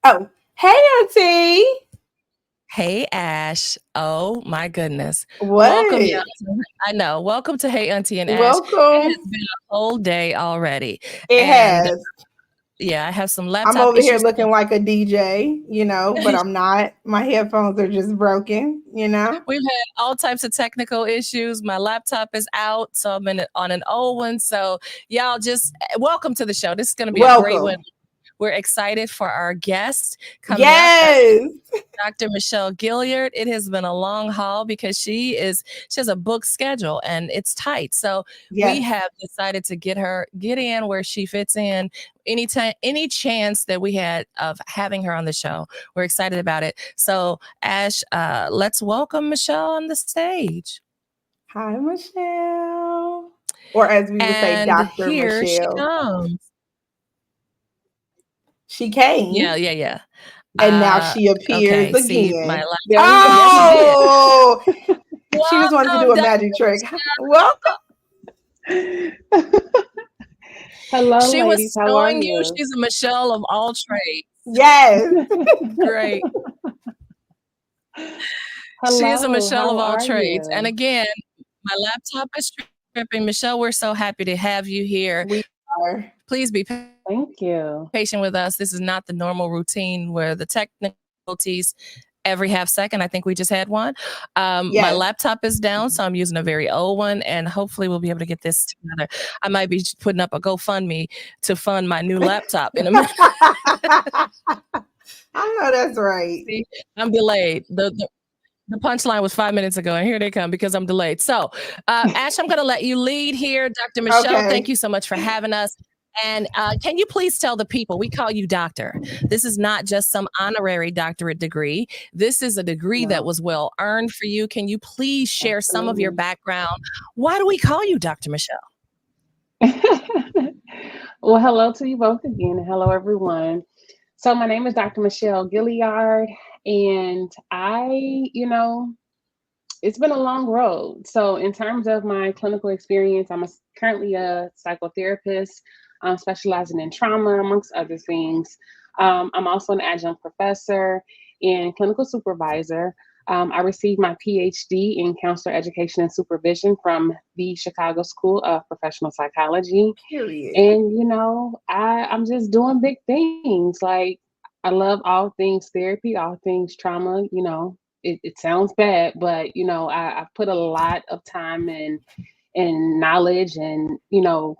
Oh, hey, Aunty. Hey, Ash. Oh, my goodness. Welcome, y'all. What? I know. Welcome to Hey, Auntie and Ash. It has Welcome. been a whole day already. It And has. yeah, I have some I'm laptop over here issues. looking like a DJ, but I'm not. My headphones are just broken. We've had all types of technical issues. My laptop is out, so I'm on an old one. So, y'all just welcome to the show. This is going to be a great one. Welcome. We're excited for our guest coming up. Yes. Dr. Michelle Gilliard. It has been a long haul because she has a book schedule and it's tight. So we Yes. have decided to get in where she fits in anytime, any chance that we had of having her on the show. We're excited about it. So Ash, let's welcome Michelle on the stage. Hi, Michelle. Or as we would say, And Dr. here she Michelle. comes. She came. Yeah. And now she appears Okay, see my again. laptop. There we go. Oh, she just wanted to do a Welcome, magic trick. Welcome. Hello, She was ladies. How are showing you you? she's a Michelle of all trades. Yes. Great. Hello, She is a Michelle of how all are trades. you? And again, my laptop is tripping. Michelle, we're so happy to have you here. We are. Please be Thank you. patient with us. This is not the normal routine where the technicalities every half second. I think we just had one. My Yes. laptop is down, so I'm using a very old one, and hopefully we'll be able to get this together. I might be putting up a GoFundMe to fund my new laptop in a minute. I know that's right. See, I'm delayed. The punchline was 5 minutes ago, and here they come because I'm delayed. So, Ash, I'm going to let you lead here. Dr. Michelle, Okay. thank you so much for having us. And can you please tell the people, we call you doctor. This is not just some honorary doctorate degree. This is a degree that was well earned for you. Can you please share some of your background? Why do we call you Dr. Michelle? Well, hello to you both again. Hello, everyone. So my name is Dr. Michelle Gilliard, and it's been a long road. So in terms of my clinical experience, I'm currently a psychotherapist, specializing in trauma, amongst other things. I'm also an adjunct professor and clinical supervisor. I received my PhD in counselor education and supervision from the Chicago School of Professional Psychology. Period. And, I'm just doing big things. Like, I love all things therapy, all things trauma. It sounds bad, but, I've put a lot of time and knowledge and,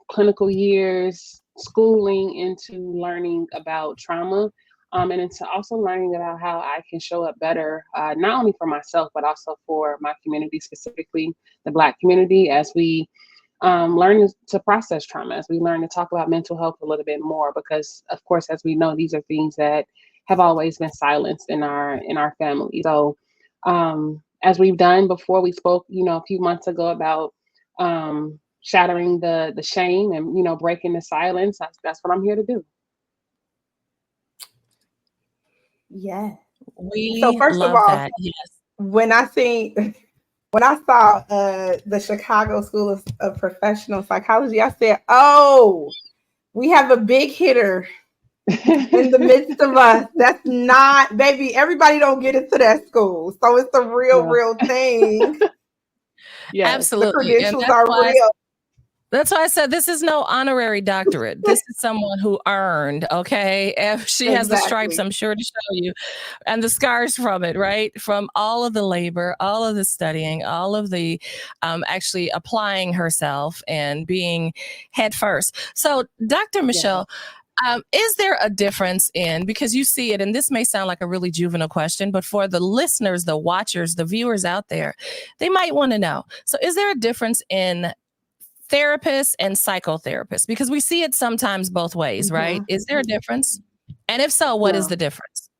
clinical years, schooling into learning about trauma. And into also learning about how I can show up better, not only for myself, but also for my community, specifically the Black community, as we learn to process trauma, as we learn to talk about mental health a little bit more, because of course, as we know, these are things that have always been silenced in our family. So as we've done before, we spoke, a few months ago about shattering the shame and, breaking the silence. That's what I'm here to do. Yeah. We So first of love all, that. Yes. when I saw the Chicago School of Professional Psychology, I said, "Oh, we have a big hitter in the midst of us." That's not, baby. Everybody don't get into that school, so it's a real thing. Yes. Absolutely. The credentials are real. That's why I said this is no honorary doctorate. This is someone who earned, okay? If she has the stripes, I'm sure to show you, and the scars from it, right? From all of the labor, all of the studying, all of the actually applying herself and being head first. So, Dr. Michelle, is there a difference in, because you see it, and this may sound like a really juvenile question, but for the listeners, the watchers, the viewers out there, they might want to know. So is there a difference in therapists and psychotherapists? Because we see it sometimes both ways, right? Is there a difference? And if so, what is the difference?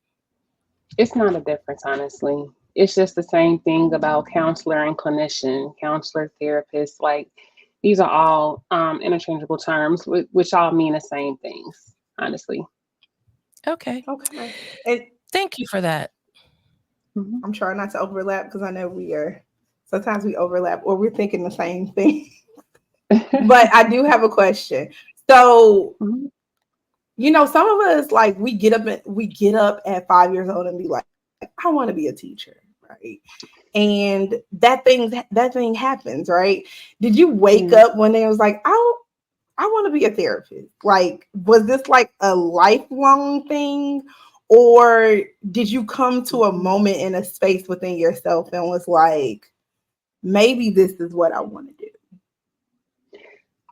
It's not a difference, honestly. It's just the same thing about counselor and clinician, counselor, therapist. Like, these are all interchangeable terms, which all mean the same things, honestly. Okay. And thank you for that. I'm trying not to overlap, because I know sometimes we overlap or we're thinking the same thing. But I do have a question. So you know, some of us, like, we get up at 5 years old and be like, I want to be a teacher, right? And that thing happens, right? Did you wake up one day and was like, I want to be a therapist? Like, was this like a lifelong thing? Or did you come to a moment in a space within yourself and was like, maybe this is what I want to do?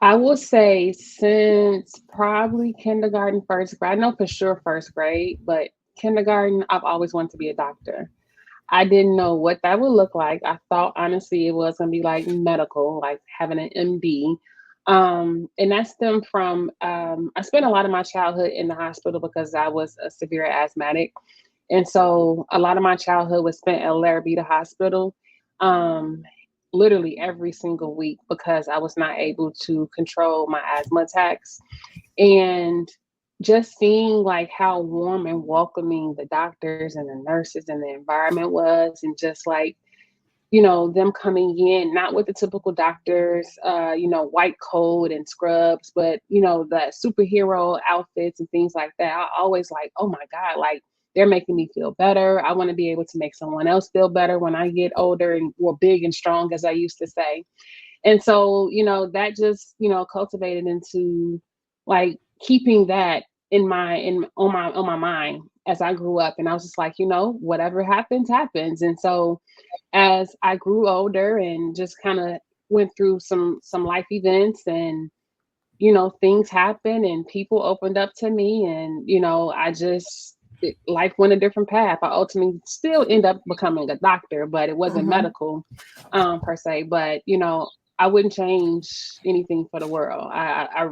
I will say since probably kindergarten, first grade, I know for sure first grade, but kindergarten, I've always wanted to be a doctor. I didn't know what that would look like. I thought honestly it was gonna be like medical, like having an MD. And that stemmed from I spent a lot of my childhood in the hospital because I was a severe asthmatic. And so a lot of my childhood was spent at Larabita Hospital, um, literally every single week because I was not able to control my asthma attacks. And just seeing like how warm and welcoming the doctors and the nurses and the environment was, and just like, them coming in, not with the typical doctors, white coat and scrubs, but, the superhero outfits and things like that. I always like, oh my God, like they're making me feel better. I want to be able to make someone else feel better when I get older and more big and strong, as I used to say. And so, that just, cultivated into like keeping that on my mind as I grew up. And I was just like, whatever happens, happens. And so as I grew older and just kind of went through some life events, and things happened and people opened up to me, and life went a different path. I ultimately still end up becoming a doctor, but it wasn't medical per se. But I wouldn't change anything for the world. I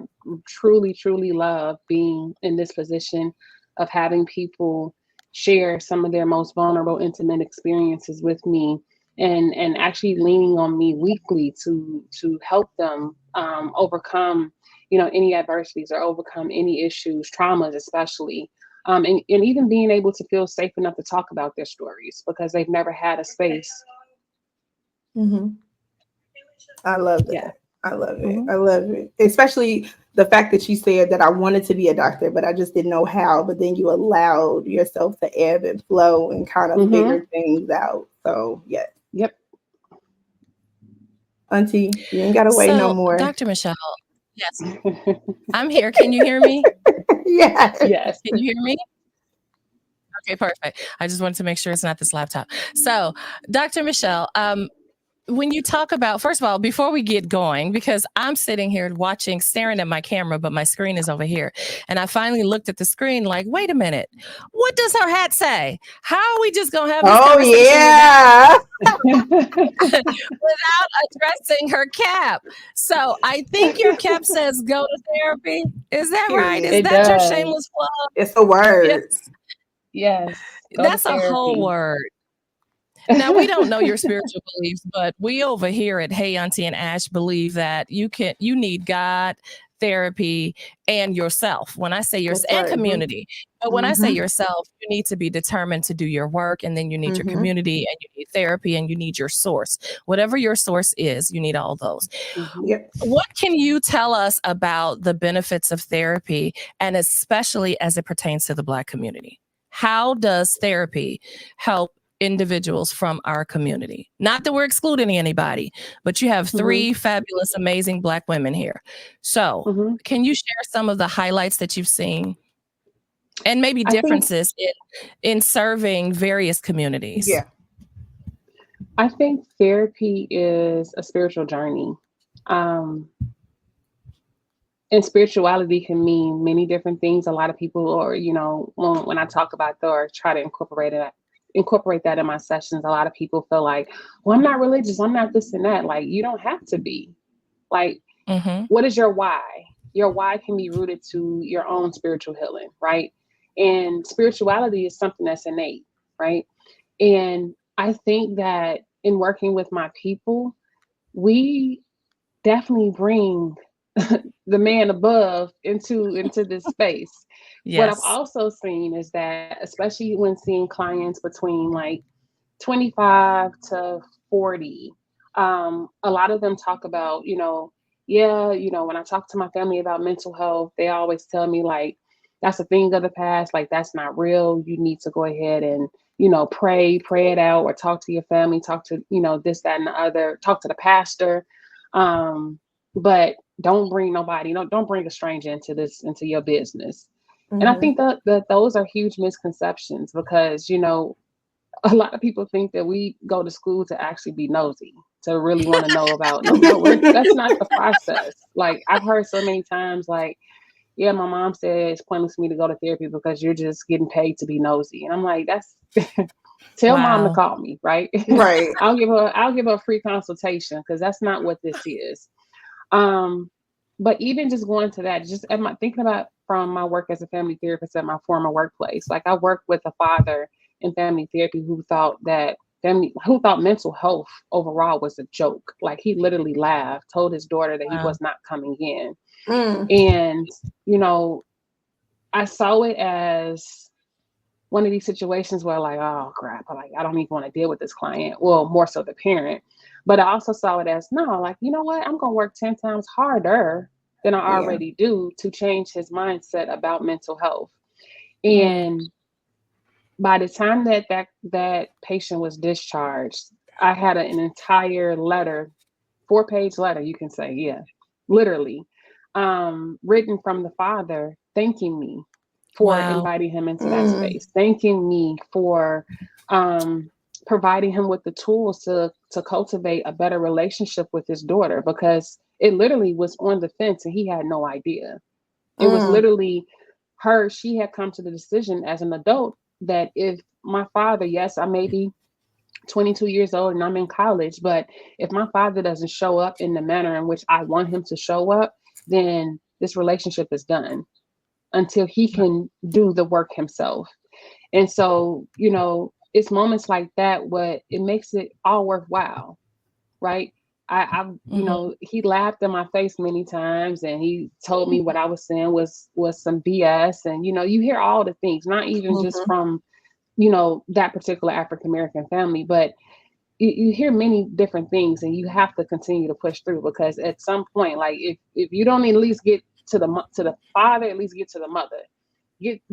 truly, truly love being in this position of having people share some of their most vulnerable, intimate experiences with me, and actually leaning on me weekly to help them overcome, any adversities or overcome any issues, traumas especially. And even being able to feel safe enough to talk about their stories because they've never had a space. I love that. Yeah. I love it. I love it. Especially the fact that you said that I wanted to be a doctor, but I just didn't know how. But then you allowed yourself to ebb and flow and kind of figure things out. So, yeah. Yep. Auntie, you ain't got to wait no more. Dr. Michelle, yes. I'm here. Can you hear me? Yes. Can you hear me? Okay, perfect. I just wanted to make sure it's not this laptop. So, Dr. Michelle, when you talk about, first of all, before we get going, because I'm sitting here staring at my camera, but my screen is over here. And I finally looked at the screen like, wait a minute, what does her hat say? How are we just going to have this conversation without addressing her cap? So I think your cap says go to therapy. Is that right? Is that your shameless plug? It's a word. Yes. That's a whole word. Now, we don't know your spiritual beliefs, but we over here at Hey Auntie and Ash believe that you need God, therapy, and yourself. When I say yourself, and community, but when I say yourself, you need to be determined to do your work, and then you need your community, and you need therapy, and you need your source. Whatever your source is, you need all those. What can you tell us about the benefits of therapy, and especially as it pertains to the Black community? How does therapy help individuals from our community? Not that we're excluding anybody, but you have three fabulous, amazing Black women here. So can you share some of the highlights that you've seen and maybe differences in serving various communities? Yeah. I think therapy is a spiritual journey. And spirituality can mean many different things. A lot of people, or, when I talk about that or try to incorporate that in my sessions, a lot of people feel like, well, I'm not religious, I'm not this and that. Like, you don't have to be. Like, what is your why? Your why can be rooted to your own spiritual healing, right? And spirituality is something that's innate, right? And I think that in working with my people, we definitely bring the man above into this space. Yes. What I've also seen is that, especially when seeing clients between like 25 to 40, a lot of them talk about, when I talk to my family about mental health, they always tell me like, that's a thing of the past. Like, that's not real. You need to go ahead and, pray it out, or talk to your family, talk to, this, that, and the other, talk to the pastor. But don't bring nobody, don't bring a stranger into your business. And I think that those are huge misconceptions, because, a lot of people think that we go to school to actually be nosy, to really want to know about, no, that's not the process. Like, I've heard so many times, like, yeah, my mom said it's pointless for me to go to therapy because you're just getting paid to be nosy. And I'm like, that's tell mom to call me, right? Right. I'll give her a free consultation, because that's not what this is. But even just going to that, just thinking about from my work as a family therapist at my former workplace, like, I worked with a father in family therapy who thought mental health overall was a joke. Like, he literally laughed, told his daughter that he was not coming in. And, I saw it as one of these situations where, like, oh crap, like, I don't even want to deal with this client. Well, more so the parent. But I also saw it as, no, like, you know what? I'm going to work 10 times harder than I already do to change his mindset about mental health. And by the time that patient was discharged, I had an entire letter, 4-page letter, you can say, literally, written from the father, thanking me for inviting him into that space, thanking me for providing him with the tools to cultivate a better relationship with his daughter, because it literally was on the fence and he had no idea. It was literally she had come to the decision as an adult that if my father, yes, I may be 22 years old and I'm in college, but if my father doesn't show up in the manner in which I want him to show up, then this relationship is done until he can do the work himself. And so, it's moments like that what it makes it all worthwhile, right? He laughed in my face many times, and he told me what I was saying was some BS. And, you hear all the things, not even just from, that particular African-American family, but you hear many different things, and you have to continue to push through, because at some point, like, if you don't at least get to the father, at least get to the mother.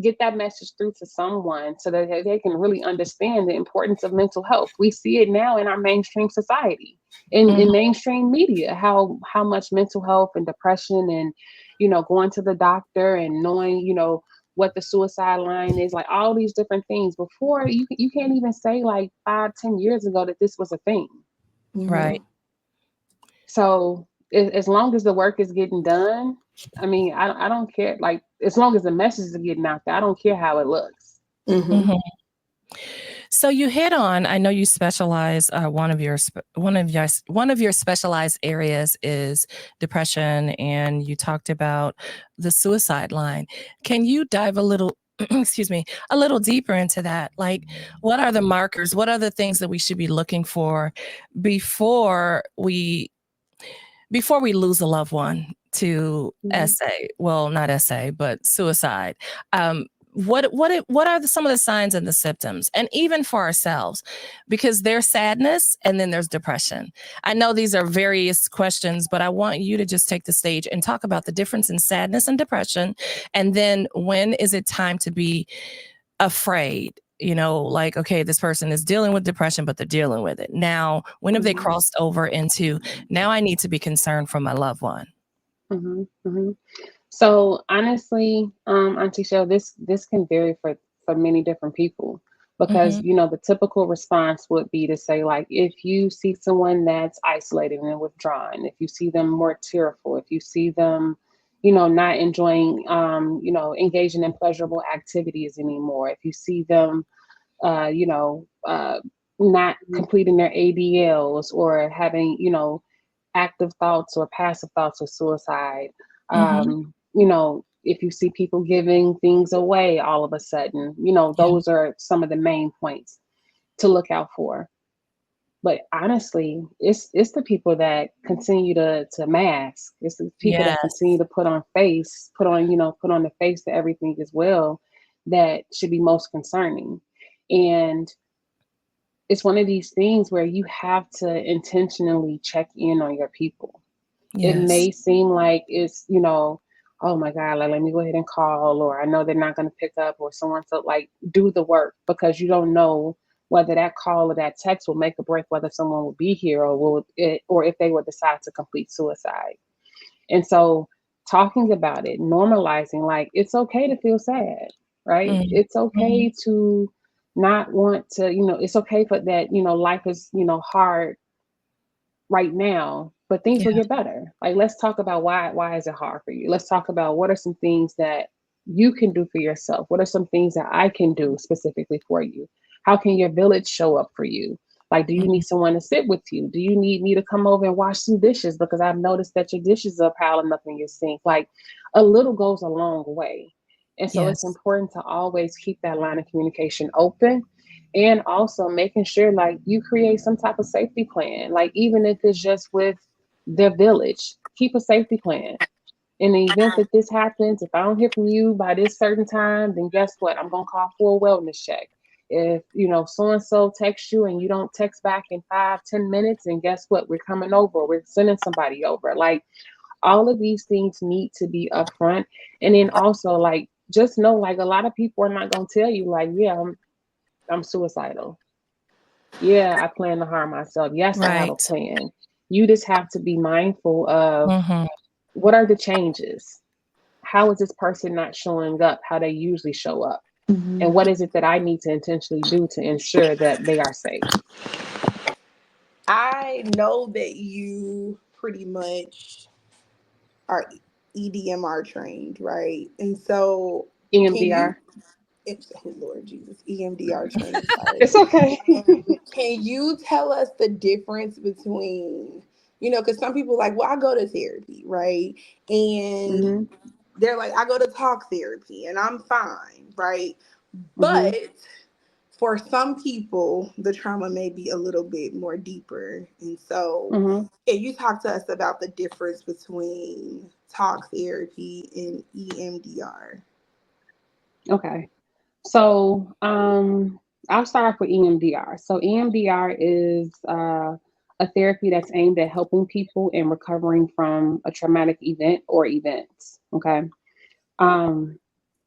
Get that message through to someone so that they can really understand the importance of mental health. We see it now in our mainstream society, in mainstream media, how much mental health and depression and, going to the doctor and knowing, what the suicide line is, like, all these different things. Before, you can't even say, like, 5-10 years ago that this was a thing. Right. So as long as the work is getting done, I mean, I don't care. Like, as long as the message is getting out there, I don't care how it looks. So you hit on, I know you specialize, one of your specialized areas is depression, and you talked about the suicide line. Can you dive a little, a little deeper into that? Like, what are the markers? What are the things that we should be looking for before we lose a loved one to well, not SA, but suicide? What are some of the signs and the symptoms, and even for ourselves, because there's sadness and then there's depression. I know these are various questions, but I want you to just take the stage and talk about the difference in sadness and depression, and then when is it time to be afraid? Like, okay, this person is dealing with depression, but they're dealing with it. Now, when have they crossed over into, now I need to be concerned for my loved one? So honestly, Auntie Shell, this can vary for many different people, because the typical response would be to say, like, if you see someone that's isolated and withdrawn, if you see them more tearful, if you see them, not enjoying, engaging in pleasurable activities anymore, if you see them, not completing their ADLs, or having, active thoughts or passive thoughts of suicide. If you see people giving things away all of a sudden, those are some of the main points to look out for. But honestly, it's the people that continue to mask. It's the people that continue to put on the face to everything as well, that should be most concerning. And it's one of these things where you have to intentionally check in on your people. It may seem like it's, oh my God, like, let me go ahead and call, or I know they're not going to pick up, or someone to like do the work, because you don't know whether that call or that text will make or break whether someone will be here, or will it, or if they will decide to complete suicide. And so talking about it, normalizing, like, it's okay to feel sad, right? Mm-hmm. It's okay to not want to, it's okay for that, life is, hard right now, but things will Yeah. get better. Like, let's talk about why is it hard for you? Let's talk about what are some things that you can do for yourself? What are some things that I can do specifically for you? How can your village show up for you? Like, do you Mm-hmm. need someone to sit with you? Do you need me to come over and wash some dishes? Because I've noticed that your dishes are piling up in your sink. Like, a little goes a long way. And so it's Yes. important to always keep that line of communication open, and also making sure like you create some type of safety plan, like even if it's just with the village, keep a safety plan. In the event that this happens, if I don't hear from you by this certain time, then guess what, I'm going to call for a wellness check. If so and so texts you and you don't text back in 5-10 minutes, and guess what, we're coming over, we're sending somebody over. Like, all of these things need to be upfront. And then also, like, just know, like, a lot of people are not going to tell you like, yeah, I'm suicidal. Yeah, I plan to harm myself. Yes, I have a Right. plan. You just have to be mindful of Mm-hmm. what are the changes? How is this person not showing up how they usually show up? And what is it that I need to intentionally do to ensure that they are safe? I know that you pretty much are EDMR trained, right? And so, can you? EMDR. Oh Lord Jesus, EMDR trained. Sorry. It's okay. Can you tell us the difference between, because some people like, well, I go to therapy, right? And hmm they're like, I go to talk therapy and I'm fine, right? hmm But for some people, the trauma may be a little bit more deeper. And so, hmm can you talk to us about the difference between talk therapy and EMDR? Okay. So I'll start off with EMDR. So EMDR is a therapy that's aimed at helping people in recovering from a traumatic event or events. Okay. Um,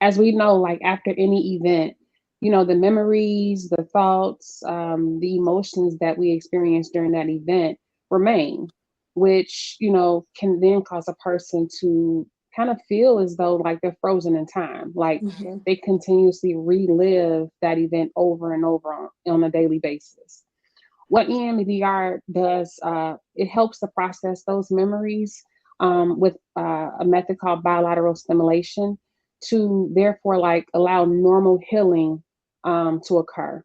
as we know, like after any event, the memories, the thoughts, the emotions that we experience during that event remain, which, can then cause a person to kind of feel as though like they're frozen in time. Like Mm-hmm. they continuously relive that event over and over on a daily basis. What EMDR does, it helps to process those memories with a method called bilateral stimulation to therefore like allow normal healing to occur.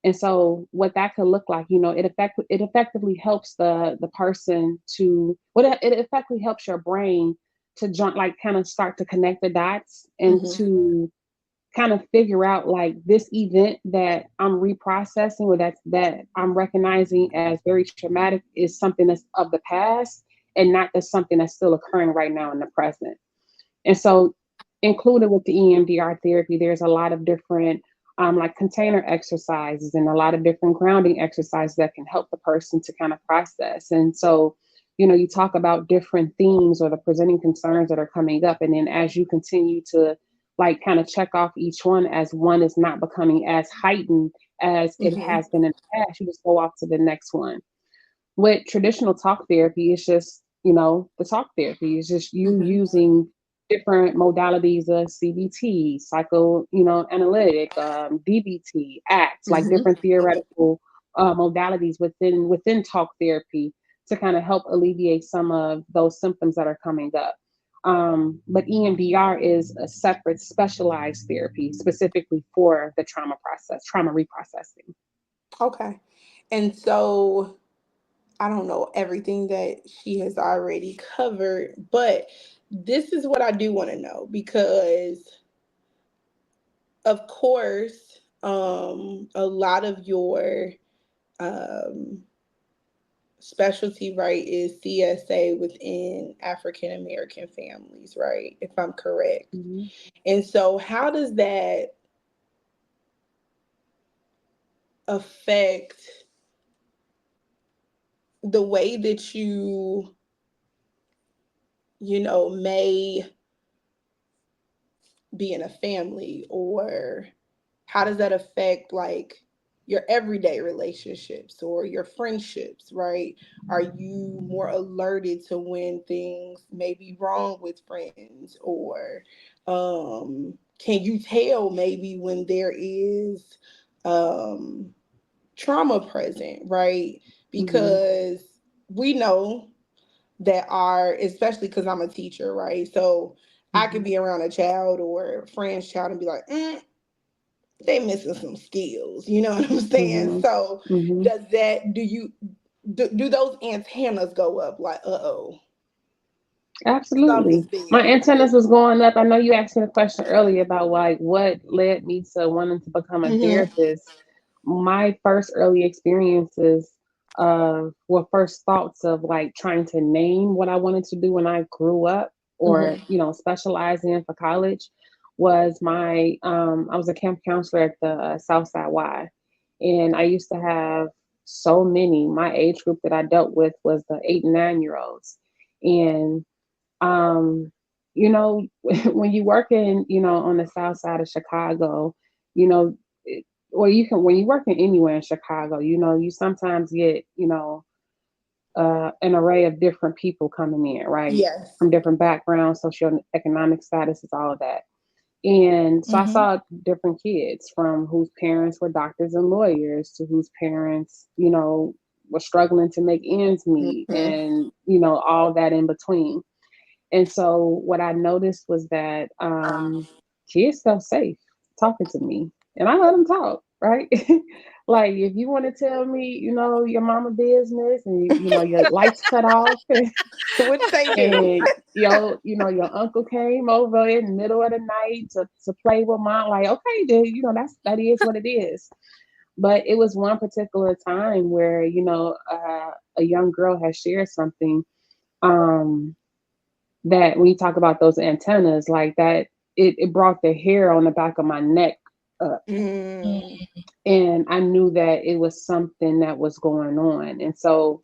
And so what that could look like, it effectively helps the person to it effectively helps your brain to like kind of start to connect the dots and Mm-hmm. to kind of figure out like this event that I'm reprocessing, or that I'm recognizing as very traumatic, is something that's of the past and not as something that's still occurring right now in the present. And so included with the EMDR therapy, there's a lot of different like container exercises and a lot of different grounding exercises that can help the person to kind of process. And so, you talk about different themes or the presenting concerns that are coming up. And then as you continue to like kind of check off each one, as one is not becoming as heightened as it Mm-hmm. has been in the past, you just go off to the next one. With traditional talk therapy, it's just, the talk therapy is just you Mm-hmm. using different modalities of CBT, psycho, analytic, DBT, ACT, like Mm-hmm. different theoretical modalities within talk therapy to kind of help alleviate some of those symptoms that are coming up. But EMDR is a separate specialized therapy specifically for the trauma reprocessing. Okay. And so, I don't know everything that she has already covered, but this is what I do want to know because, of course, a lot of your um, specialty, right, is CSA within African American families, right? If I'm correct. Mhm. And so, how does that affect the way that you may be in a family, or how does that affect like your everyday relationships or your friendships, right? Are you more alerted to when things may be wrong with friends, or can you tell maybe when there is um, trauma present, right? Because we know that are, especially because I'm a teacher, right? So I could be around a child or a friend's child and be like, they missing some skills. You know what I'm saying? So does that, do those antennas go up like, uh-oh, Absolutely. something's being My antennas overlooked? was going up. I know you asked me a question earlier about like what led me to wanting to become a Mm-hmm. therapist. My first early experiences first thoughts of like trying to name what I wanted to do when I grew up, or, Mm-hmm. specialize in for college, was I was a camp counselor at the Southside Y. And I used to have so many, my age group that I dealt with was the 8 and 9 year olds. And um, when you work in, on the south side of Chicago, you know, or you can, when you work in anywhere in Chicago, you sometimes get, an array of different people coming in, right? Yes. From different backgrounds, socioeconomic statuses, all of that. And so I saw different kids from whose parents were doctors and lawyers to whose parents, were struggling to make ends meet, Mm-hmm. and, all that in between. And so what I noticed was that kids felt safe talking to me, and I let them talk, right? Like if you want to tell me, your mama business, and your lights cut off, Which they do. and your uncle came over in the middle of the night to play with mom, like okay, dude, that is what it is. But it was one particular time where a young girl had shared something. Um, that when you talk about those antennas, like that, it brought the hair on the back of my neck up. Mm. And I knew that it was something that was going on. And so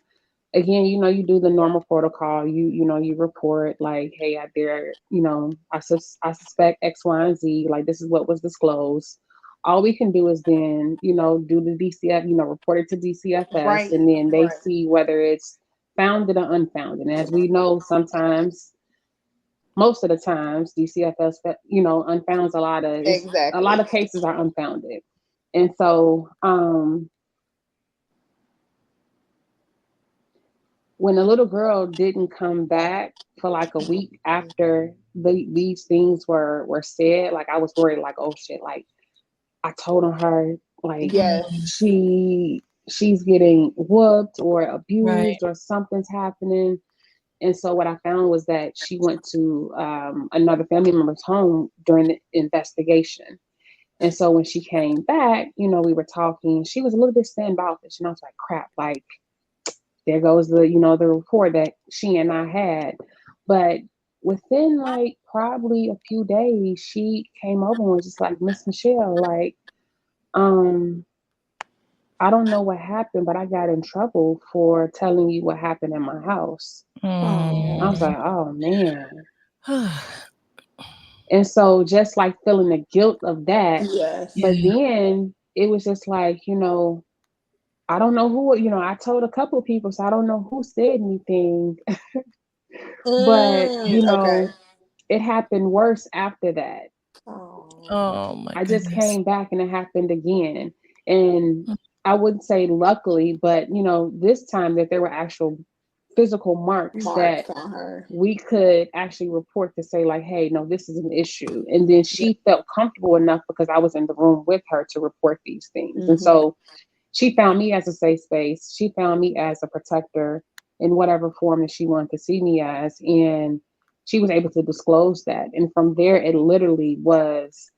again, you do the normal protocol. You report like, hey, I suspect X, Y, and Z. Like this is what was disclosed. All we can do is then, do the DCF, report it to DCFS, Right. and then they Right. see whether it's founded or unfounded. And as we know, sometimes, most of the times, DCFS, unfounds a lot Exactly. of cases are unfounded. And so, when the little girl didn't come back for like a week after these things were said, like I was worried, like, oh shit, like I told on her, like Yes. she's getting whooped or Right. abused or something's happening. And so what I found was that she went to another family member's home during the investigation. And so when she came back, we were talking. She was a little bit standoffish, and I was like, "Crap!" Like there goes the rapport that she and I had. But within like probably a few days, she came over and was just like, "Miss Michelle, like, um, I don't know what happened, but I got in trouble for telling you what happened in my house." I was Oh. like, "Oh man." And so just like feeling the guilt of that, Yes. but then it was just like, I don't know who, I told a couple of people, so I don't know who said anything, but Okay. it happened worse after that. Oh. Oh my I just goodness. came back and it happened again. And I wouldn't say luckily, but this time that there were actual physical marks that Marks on her. we could actually report to say like, hey, no, this is an issue. And then Yeah. she felt comfortable enough because I was in the room with her to report these things. And Mm-hmm. so she found me as a safe space. She found me as a protector in whatever form that she wanted to see me as. And she was able to disclose that. And from there, it literally was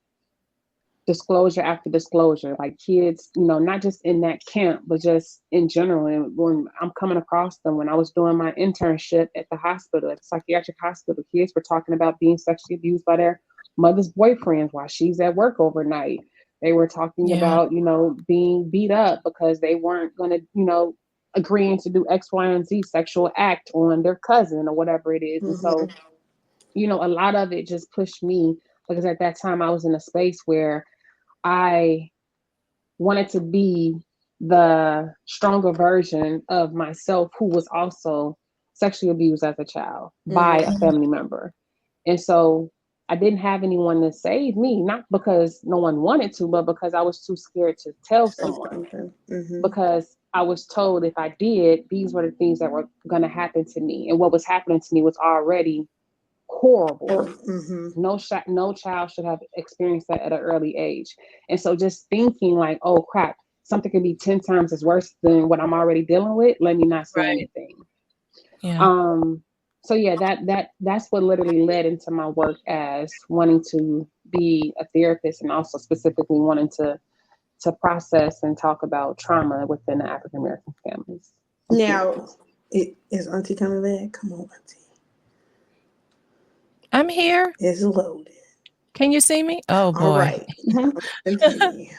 disclosure after disclosure, like kids, not just in that camp, but just in general. And when I'm coming across them, when I was doing my internship at the hospital, at the psychiatric hospital, kids were talking about being sexually abused by their mother's boyfriends while she's at work overnight. They were talking Yeah. about, being beat up because they weren't going to, agreeing to do X, Y, and Z sexual act on their cousin or whatever it is. And Mm-hmm. so, a lot of it just pushed me because at that time I was in a space where I wanted to be the stronger version of myself who was also sexually abused as a child by a family member. And so I didn't have anyone to save me, not because no one wanted to, but because I was too scared to tell someone. Because I was told if I did, these were the things that were going to happen to me. And what was happening to me was already horrible. No child should have experienced that at an early age. And so just thinking like, oh crap, something could be 10 times as worse than what I'm already dealing with. Let me not say anything. Yeah. So yeah, that's what literally led into my work as wanting to be a therapist, and also specifically wanting to process and talk about trauma within the African American families. Now, is Auntie coming back? Come on, Auntie. I'm here. It's loaded. Can you see me? Oh boy. All right. Continue.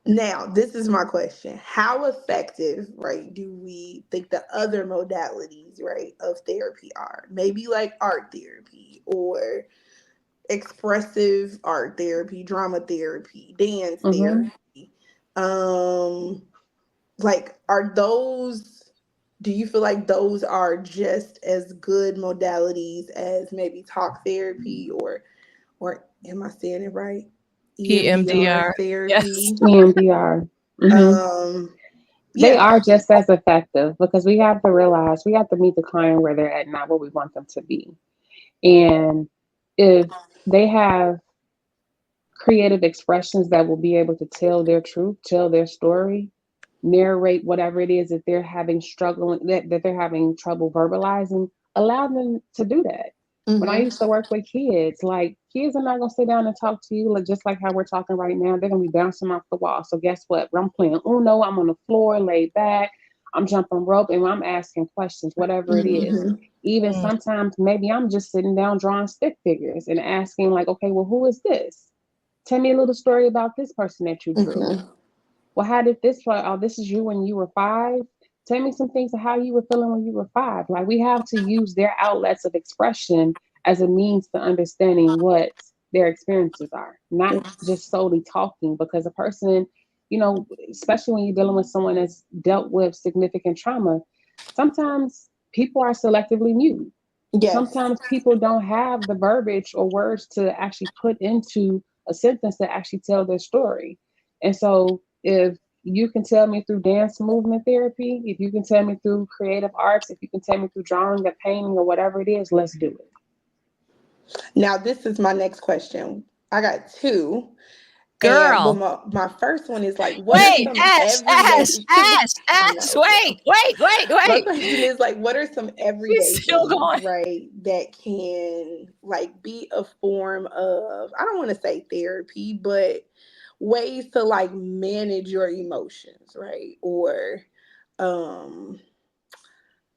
Now, this is my question. How effective, right, do we think the other modalities, right, of therapy are? Maybe like art therapy or expressive art therapy, drama therapy, dance therapy. Like, are those, do you feel like those are just as good modalities as maybe talk therapy or am I saying it right? EMDR EMDR. Yes. therapy. EMDR. They Yeah. are just as effective, because we have to realize we have to meet the client where they're at, not where we want them to be. And if they have creative expressions that will be able to tell their truth, tell their story, narrate whatever it is that they're having that they're having trouble verbalizing, allow them to do that. When I used to work with kids, like, kids are not gonna sit down and talk to you like just like how we're talking right now. They're gonna be bouncing off the wall. So guess what? I'm playing Uno, I'm on the floor, laid back, I'm jumping rope, and I'm asking questions, whatever it is. Even sometimes maybe I'm just sitting down drawing stick figures and asking, like, okay, well, who is this? Tell me a little story about this person that you drew. Well, how did this play? Oh, this is you when you were 5. Tell me some things of how you were feeling when you were 5. Like, we have to use their outlets of expression as a means to understanding what their experiences are, not just solely talking. Because a person, especially when you're dealing with someone that's dealt with significant trauma, sometimes people are selectively mute. Yes. Sometimes people don't have the verbiage or words to actually put into a sentence to actually tell their story. And so if you can tell me through dance movement therapy, if you can tell me through creative arts, if you can tell me through drawing or painting or whatever it is, let's do it. Now, this is my next question. I got two. Girl. But my first one is like, what are some everyday Ash, wait. My question is like, what are some everyday still things, going. right, that can like be a form of, I don't want to say therapy, but ways to like manage your emotions, right? Or I'm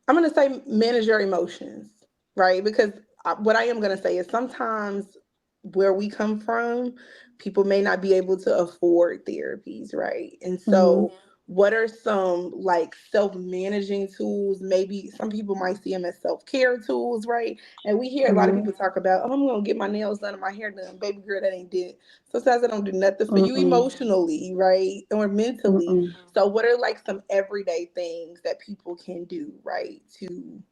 going to say manage your emotions, right? Because what I am going to say is sometimes where we come from, people may not be able to afford therapies, right? And so, what are some like self managing tools? Maybe some people might see them as self care tools, right? And we hear a lot of people talk about, oh, I'm going to get my nails done and my hair done. Baby girl, that ain't it. Sometimes I don't do nothing for you emotionally, right? Or mentally. So, what are like some everyday things that people can do, right, to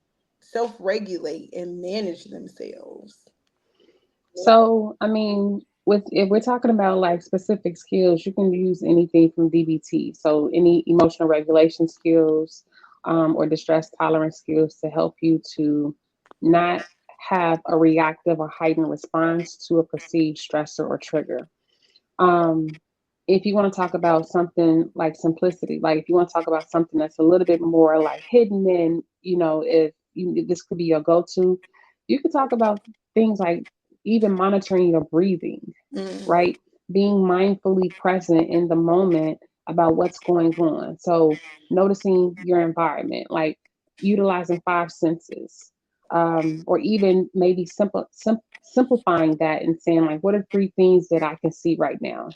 self regulate and manage themselves? So, I mean, if we're talking about like specific skills, you can use anything from DBT. So, any emotional regulation skills, or distress tolerance skills to help you to not have a reactive or heightened response to a perceived stressor or trigger. If you want to talk about something like simplicity, like if you want to talk about something that's a little bit more like hidden, and if this could be your go-to, you could talk about things like even monitoring your breathing, right? Being mindfully present in the moment about what's going on. So noticing your environment, like utilizing 5 senses, or even maybe simplifying that and saying like, what are 3 things that I can see right now?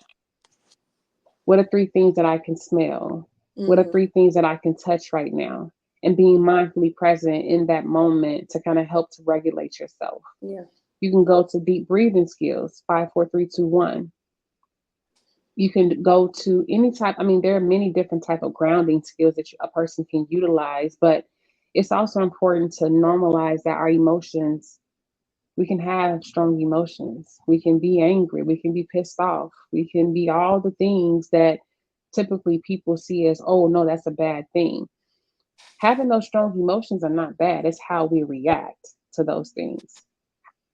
What are 3 things that I can smell? What are 3 things that I can touch right now? And being mindfully present in that moment to kind of help to regulate yourself. Yeah. You can go to deep breathing skills, 5, 4, 3, 2, 1. You can go to any type. I mean, there are many different type of grounding skills that a person can utilize, but it's also important to normalize that our emotions, we can have strong emotions. We can be angry. We can be pissed off. We can be all the things that typically people see as, oh, no, that's a bad thing. Having those strong emotions are not bad. It's how we react to those things.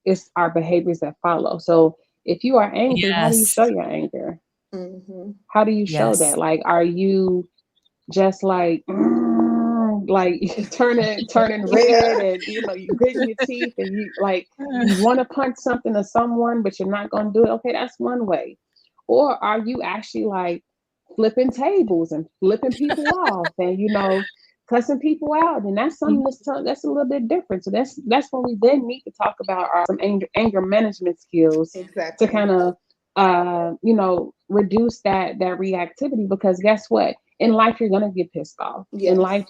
It's our behaviors that follow. So if you are angry, how do you Yes. show your anger? Mm-hmm. How do you show that? Yes. Like, are you just like turning red, and you gritting your teeth, and you want to punch something or someone, but you're not going to do it? Okay, that's one way. Or are you actually like flipping tables and flipping people off, and cussing people out? And that's something that's a little bit different. So that's when we then need to talk about some anger management skills to Exactly. kind of reduce that reactivity, because guess what? In life, you're going to get pissed off. Yes. In life,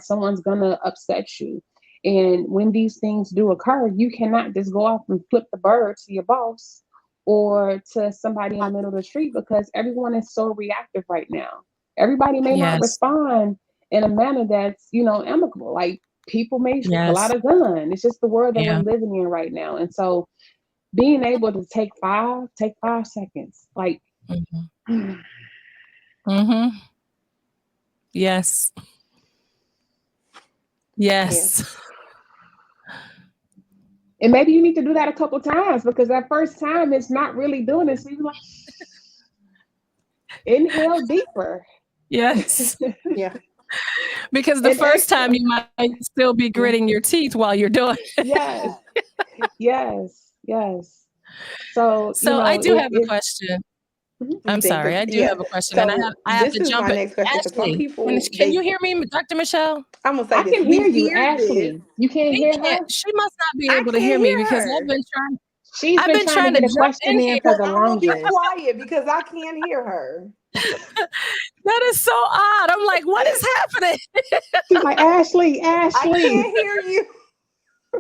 someone's going to upset you. And when these things do occur, you cannot just go off and flip the bird to your boss or to somebody in the middle of the street, because everyone is so reactive right now. Everybody may not Yes. respond in a manner that's, amicable. Like, people may pull out Yes. a gun. It's just the world that we're Yeah. living in right now. And so being able to take 5 seconds, like, Mm-hmm. Mm-hmm. Yes. Yes. and maybe you need to do that a couple times, because that first time it's not really doing it. So you're like, inhale deeper. Yes. Yeah. Because the And first time exhale. you might still be gritting your teeth while you're doing it. Yes. Yes. So, So I do have a question. You I'm think sorry, that, I do yeah. have a question, and So I have this to is jump my it. next question, because some Ashley, people, can you hear me, Dr. Michelle? I'm gonna say I this. can We hear you, hear this. Ashley. You can't She hear can't. her? She must not be I able to can't hear me hear because her. She's I've been been trying to trying to get a jump question in in here. for But the I'm gonna be longest. quiet because I can't hear her. That is so odd. I'm like, what is happening? She's like, Ashley. I can't hear you. I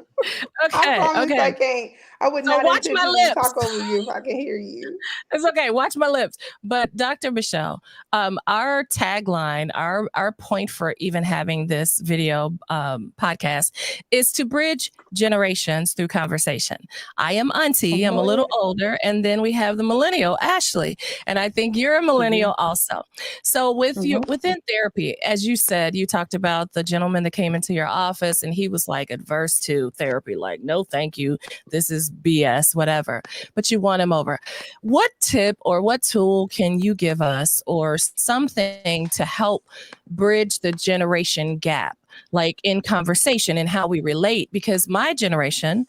Okay, promise I okay. can't. I would So not watch my intentionally lips. talk over you if I can hear you. It's okay. Watch my lips. But Dr. Michelle, our tagline, our point for even having this video podcast is to bridge generations through conversation. I am Aunty. I'm a little older, and then we have the millennial Ashley, and I think you're a millennial also. So within therapy, as you said, you talked about the gentleman that came into your office, and he was like adverse to therapy, like, no, thank you. This is BS, whatever. But you won him over. What tip or what tool can you give us, or something to help bridge the generation gap, like in conversation and how we relate? Because my generation,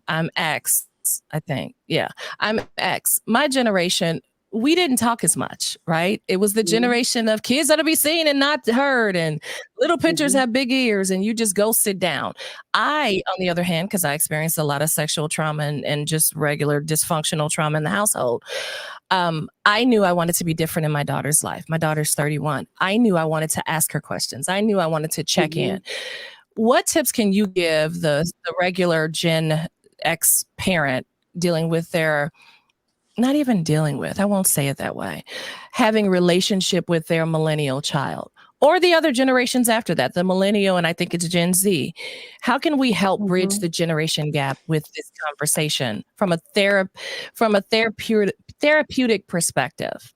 I'm X, I think. Yeah, I'm X. My generation, we didn't talk as much, right? It was the generation of kids that'll be seen and not heard, and little pictures have big ears, and you just go sit down. I, on the other hand, because I experienced a lot of sexual trauma and just regular dysfunctional trauma in the household, I knew I wanted to be different in my daughter's life. My daughter's 31. I knew I wanted to ask her questions. I knew I wanted to check in. What tips can you give the regular Gen X parent dealing with their, not even dealing with, I won't say it that way, having relationship with their millennial child or the other generations after that, the millennial, and I think it's Gen Z? How can we help bridge the generation gap with this conversation from a therapeutic perspective?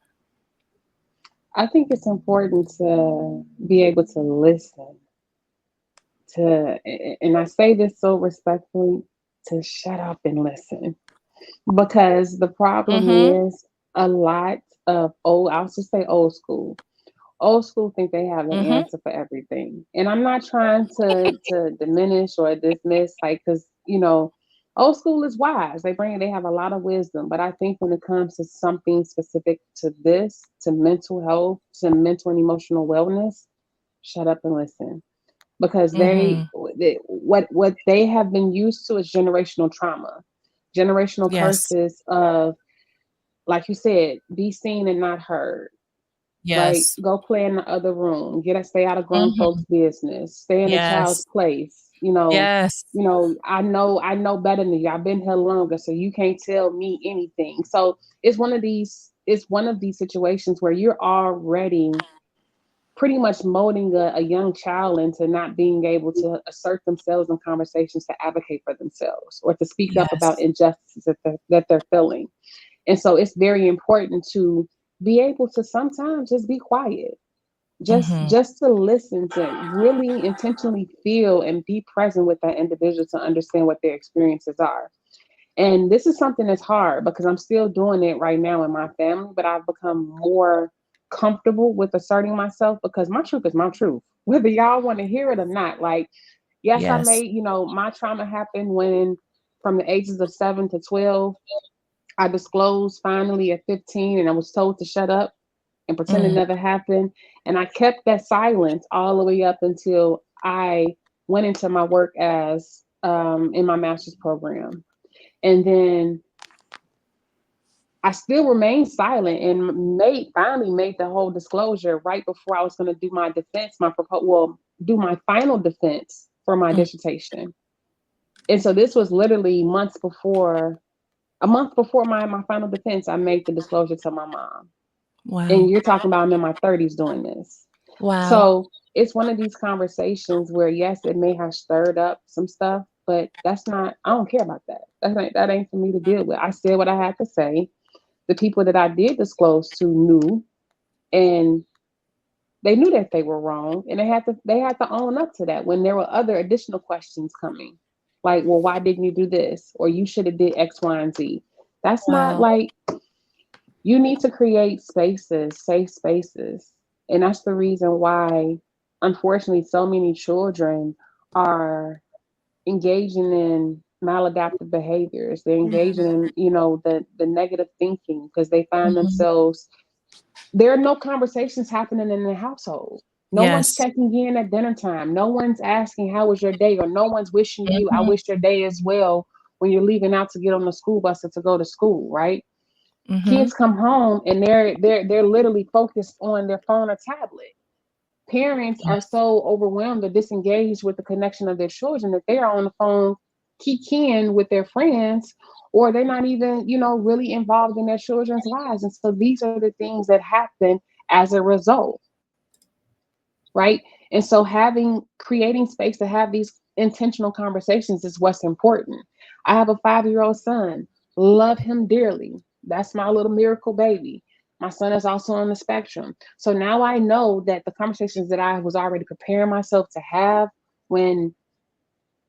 I think it's important to be able to listen and I say this so respectfully, to shut up and listen. Because the problem is, a lot of I'll just say old school think they have the answer for everything. And I'm not trying to diminish or dismiss, like, because old school is wise. They have a lot of wisdom. But I think when it comes to something specific to mental health, to mental and emotional wellness, shut up and listen. Because what they have been used to is generational trauma, generational Yes. curses of, like you said, be seen and not heard. right? Yes. Go play in the other room. Stay out of grown folks' business. Stay in the child's Yes. place. Yes. I know better than you. I've been here longer, so you can't tell me anything. So it's one of these situations where you're already pretty much molding a young child into not being able to assert themselves in conversations, to advocate for themselves, or to speak up about Yes. injustices that they're feeling. And so it's very important to be able to sometimes just be quiet, Mm-hmm. just to listen, to really intentionally feel and be present with that individual, to understand what their experiences are. And this is something that's hard because I'm still doing it right now in my family, but I've become more comfortable with asserting myself because my truth is my truth, whether y'all want to hear it or not. Like, yes, I Yes. made, my trauma happened when from the ages of 7 to 12, I disclosed finally at 15, and I was told to shut up and pretend it Mm. never happened. And I kept that silence all the way up until I went into my work as in my master's program. And then I still remained silent and finally made the whole disclosure right before I was going to do my defense, do my final defense for my Mm. dissertation. And so this was literally a month before my final defense, I made the disclosure to my mom. And Wow. you're talking about I'm in my 30s doing this. Wow. So it's one of these conversations where, yes, it may have stirred up some stuff, but I don't care about that. That ain't for me to deal with. I said what I had to say. The people that I did disclose to knew, and they knew that they were wrong, and they had to own up to that when there were other additional questions coming. Like, well, why didn't you do this? Or you should have did X, Y, and Z. That's not Wow. like, you need to create spaces, safe spaces. And that's the reason why, unfortunately, so many children are engaging in maladaptive behaviors. They're engaging in, the negative thinking because they find Mm-hmm. themselves, there are no conversations happening in the household. No one's Yes. checking in at dinner time. No one's asking, how was your day? Or no one's wishing you, I Mm-hmm. wish your day as well, when you're leaving out to get on the school bus or to go to school, right? Mm-hmm. Kids come home and they're literally focused on their phone or tablet. Parents are so overwhelmed or disengaged with the connection of their children that they are on the phone kikiing with their friends, or they're not even, really involved in their children's lives. And so these are the things that happen as a result, right? And so creating space to have these intentional conversations is what's important. I have a 5-year-old son, love him dearly. That's my little miracle baby. My son is also on the spectrum. So now I know that the conversations that I was already preparing myself to have when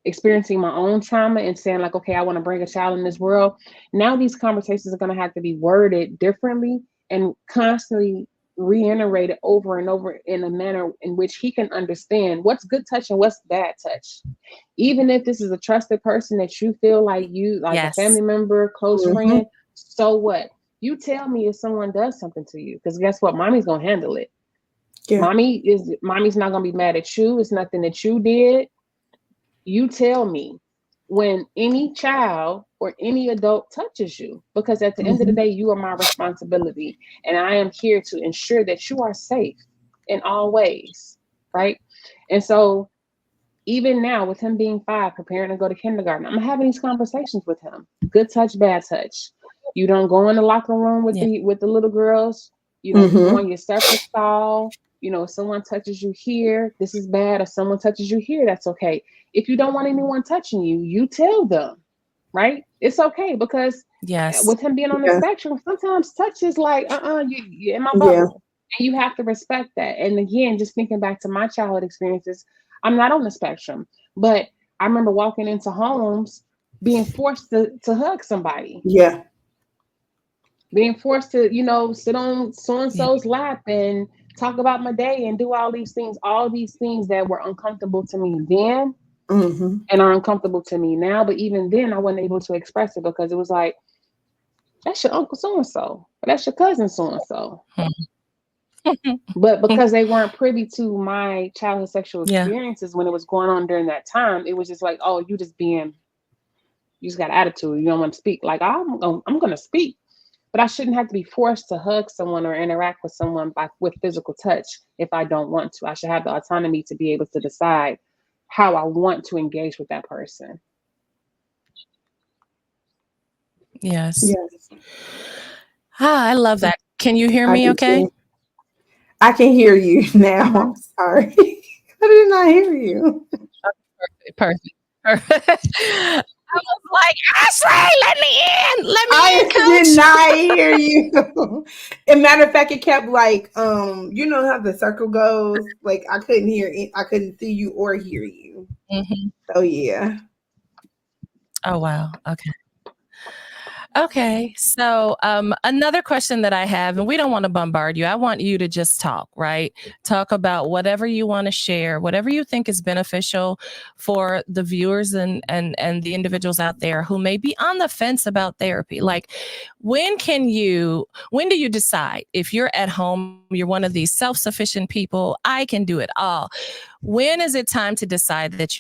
experiencing my own trauma and saying, like, okay, I want to bring a child in this world. Now these conversations are going to have to be worded differently and constantly reiterated over and over in a manner in which he can understand what's good touch and what's bad touch. Even if this is a trusted person that you feel like a Yes. family member, close Mm-hmm. friend, so what? You tell me if someone does something to you, because guess what? Mommy's going to handle it. Yeah. Mommy's not going to be mad at you. It's nothing that you did. You tell me when any child or any adult touches you, because at the end of the Mm-hmm. day, you are my responsibility. And I am here to ensure that you are safe in all ways. Right. And so even now, with him being 5, preparing to go to kindergarten, I'm having these conversations with him. Good touch, bad touch. You don't go in the locker room with Yeah. the little girls. You go Mm-hmm. in your separate stall. If someone touches you here, this is bad. If someone touches you here, that's okay. If you don't want anyone touching you, you tell them, right? It's okay, because Yes. with him being on the Yeah. spectrum, sometimes touch is like, you're in my Yeah. bubble. And you have to respect that. And again, just thinking back to my childhood experiences, I'm not on the spectrum, but I remember walking into homes being forced to hug somebody, Yeah. being forced to, sit on so and Yeah. so's lap and talk about my day and do all these things that were uncomfortable to me then Mm-hmm. and are uncomfortable to me now. But even then, I wasn't able to express it because it was like, that's your uncle so and so, or that's your cousin so and so. But because they weren't privy to my childhood sexual Yeah. experiences when it was going on during that time, it was just like, oh, you just got attitude. You don't want to speak. Like, I'm going to speak. But I shouldn't have to be forced to hug someone or interact with someone with physical touch if I don't want to. I should have the autonomy to be able to decide how I want to engage with that person. Yes. Yes. I love that. Can you hear I me do okay? too. I can hear you now. I'm sorry. I did not hear you. Perfect. I was like, Ashley, let me in. Let me I in, did coach. not hear you. And matter of fact, it kept like you know how the circle goes. Like I couldn't hear it. I couldn't see you or hear you. Mhm. So yeah. Oh, wow. Okay. Okay. So another question that I have, and we don't want to bombard you. I want you to just talk, right? Talk about whatever you want to share, whatever you think is beneficial for the viewers and the individuals out there who may be on the fence about therapy. Like when do you decide if you're at home, you're one of these self-sufficient people, I can do it all. When is it time to decide that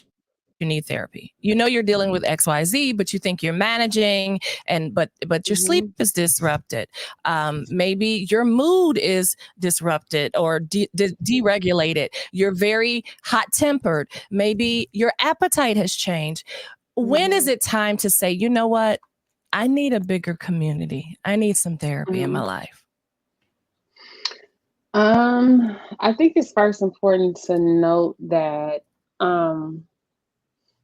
you need therapy? You know you're dealing with XYZ, but you think you're managing, and but your sleep is disrupted. Maybe your mood is disrupted or deregulated. You're very hot tempered. Maybe your appetite has changed. When is it time to say, you know what? I need a bigger community. I need some therapy in my life. I think it's first important to note that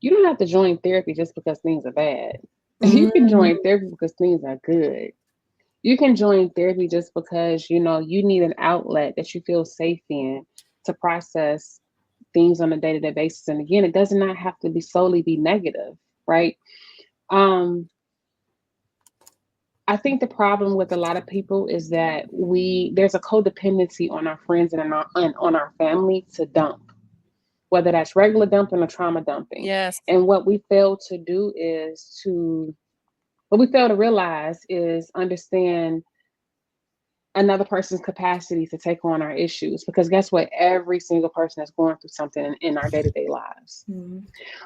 you don't have to join therapy just because things are bad. You can join therapy because things are good. You can join therapy just because you know you need an outlet that you feel safe in to process things on a day-to-day basis. And again, it does not have to be solely be negative, right? Um, I think the problem with a lot of people is that there's a codependency on our friends and on our family to dump, whether that's regular dumping or trauma dumping. Yes. And what we fail to do is what we fail to realize is understand another person's capacity to take on our issues. Because guess what? Every single person is going through something in our day-to-day lives.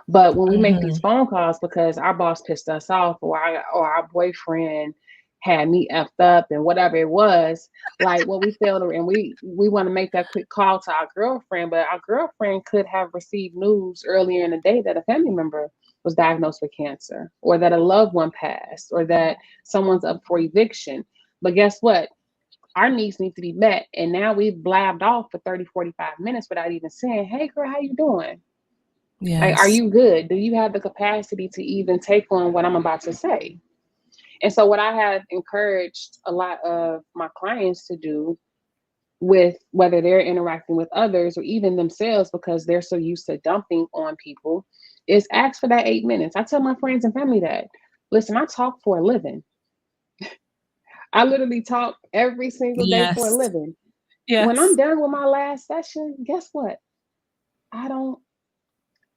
But when we make these phone calls because our boss pissed us off or our boyfriend had me effed up and whatever it was, like what we failed to, and we want to make that quick call to our girlfriend, but our girlfriend could have received news earlier in the day that a family member was diagnosed with cancer, or that a loved one passed, or that someone's up for eviction. But guess what? Our needs need to be met. And now we've blabbed off for 30, 45 minutes without even saying, hey girl, how you doing? Yes. Like, are you good? Do you have the capacity to even take on what I'm about to say? And so what I have encouraged a lot of my clients to do with whether they're interacting with others or even themselves because they're so used to dumping on people is ask for that 8 minutes. I tell my friends and family that, listen, I talk for a living. I literally talk every single day for a Yes. living. When I'm Yes. done with my last session, guess what?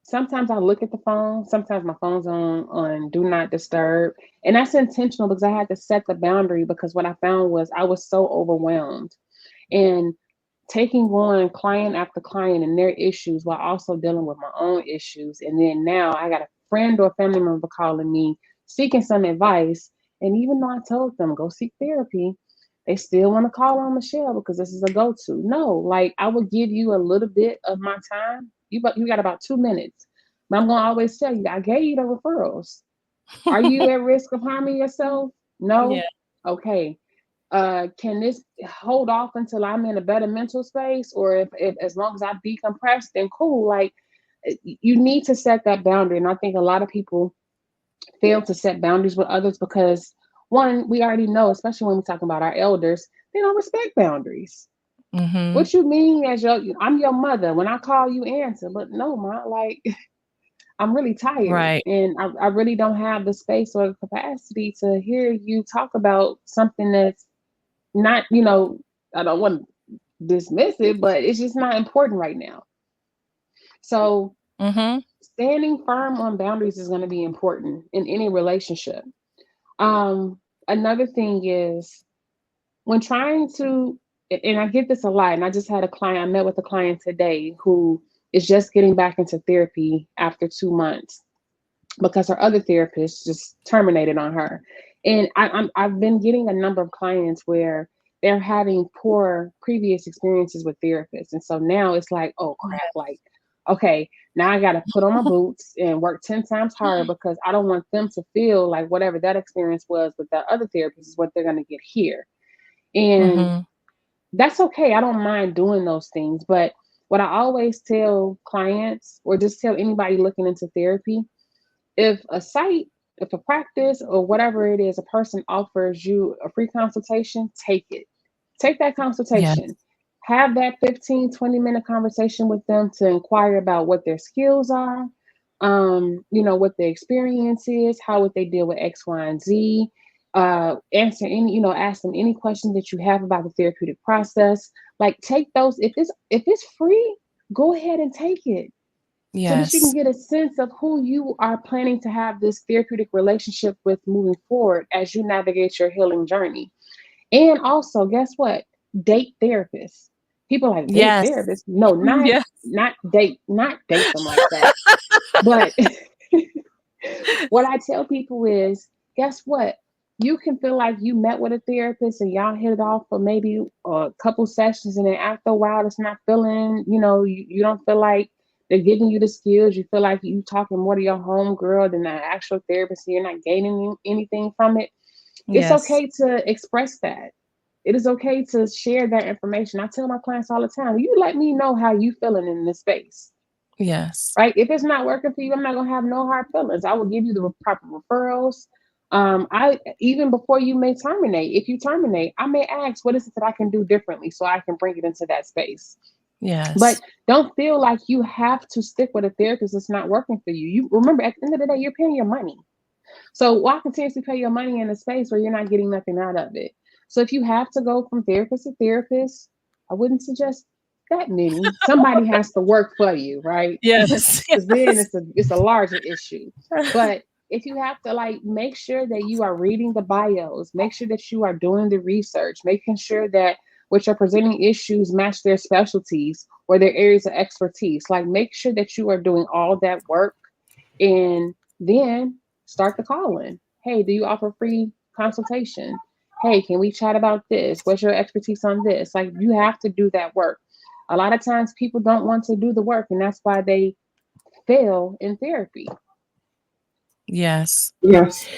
Sometimes I look at the phone. Sometimes my phone's on do not disturb. And that's intentional because I had to set the boundary because what I found was I was so overwhelmed and taking on client after client and their issues while also dealing with my own issues. And then now I got a friend or family member calling me seeking some advice. And even though I told them go seek therapy, they still want to call on Michelle because this is a go-to. No, like I will give you a little bit of my time. You got about 2 minutes. But I'm gonna always tell you, I gave you the referrals. Are you at risk of harming yourself? No? Yeah. Okay. Can this hold off until I'm in a better mental space? Or if as long as I decompress, then cool. Like you need to set that boundary. And I think a lot of people fail to set boundaries with others because one, we already know, especially when we talk about our elders, they don't respect boundaries. What you mean as I'm your mother. When I call you, answer. But no, ma, like I'm really tired Right. and I really don't have the space or capacity to hear you talk about something that's not, I don't want to dismiss it, but it's just not important right now. So standing firm on boundaries is going to be important in any relationship. Another thing is when trying to, and I get this a lot, and I just had I met with a client today who is just getting back into therapy after 2 months because her other therapist just terminated on her. And I've been getting a number of clients where they're having poor previous experiences with therapists. And so now it's like, oh crap, like, okay, now I got to put on my boots and work 10 times harder because I don't want them to feel like whatever that experience was with that other therapist is what they're going to get here. And that's okay. I don't mind doing those things. But what I always tell clients, or just tell anybody looking into therapy, if a practice or whatever it is, a person offers you a free consultation, take it. Take that consultation. Yes. Have that 15, 20-minute conversation with them to inquire about what their skills are, what their experience is, how would they deal with X, Y, and Z. Ask them any questions that you have about the therapeutic process. Like, take those. If it's free, go ahead and take it. So that you can Yes. get a sense of who you are planning to have this therapeutic relationship with moving forward as you navigate your healing journey. And also, guess what? Date therapists. People like, date Yes. therapists. No, Yes. not date them like that. But what I tell people is, guess what? You can feel like you met with a therapist and y'all hit it off for maybe a couple sessions, and then after a while, it's not feeling, you don't feel like they're giving you the skills. You feel like you talking more to your home girl than the actual therapist, and you're not gaining anything from it. It's Yes. okay to express that. It is okay to share that information. I tell my clients all the time, you let me know how you feeling in this space. Yes. Right? If it's not working for you, I'm not gonna have no hard feelings. I will give you the proper referrals. I even before you may terminate, if you terminate, I may ask, what is it that I can do differently so I can bring it into that space. Yes. But don't feel like you have to stick with a therapist that's not working for you. You remember, at the end of the day, you're paying your money. So why continuously pay your money in a space where you're not getting nothing out of it? So if you have to go from therapist to therapist, I wouldn't suggest that many. Somebody has to work for you, right? Yes. Because then it's a larger issue. But if you have to make sure that you are reading the bios, make sure that you are doing the research, making sure that what you're presenting issues match their specialties or their areas of expertise. Like, make sure that you are doing all that work, and then start the calling. Hey, do you offer free consultation? Hey, can we chat about this? What's your expertise on this? Like, you have to do that work. A lot of times people don't want to do the work, and that's why they fail in therapy. Yes. Yes.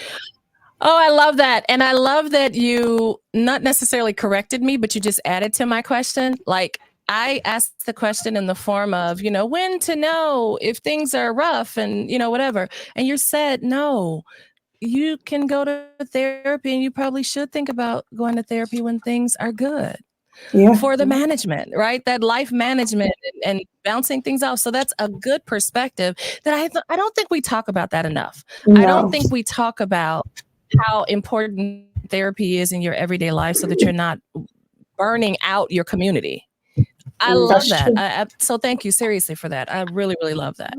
Oh, I love that. And I love that you not necessarily corrected me, but you just added to my question. Like, I asked the question in the form of, when to know if things are rough and, whatever. And you said, no, you can go to therapy, and you probably should think about going to therapy when things are good. Yeah. For the management, right? That life management and bouncing things off. So that's a good perspective that I don't think we talk about that enough. No. I don't think we talk about how important therapy is in your everyday life so that you're not burning out your community. I love that. So thank you seriously for that. I really, really love that.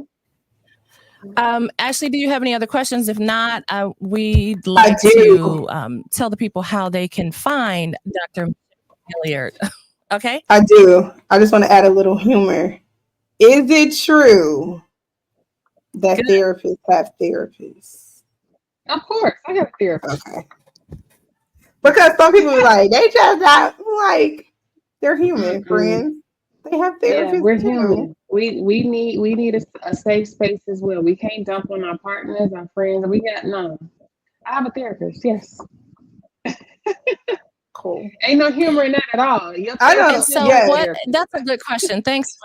Ashley, do you have any other questions? If not, we'd like to tell the people how they can find Dr. Gilliard. Okay. I do. I just want to add a little humor. Is it true that therapists have therapists? Of course, I have a therapist. Okay. Because some people are like, they just not like, they're human, friends. They have therapists. Yeah, we're too. human. We need a safe space as well. We can't dump on our partners, our friends. I have a therapist. Yes. Cool. Ain't no humor in that at all. I know. So that's a good question. Thanks.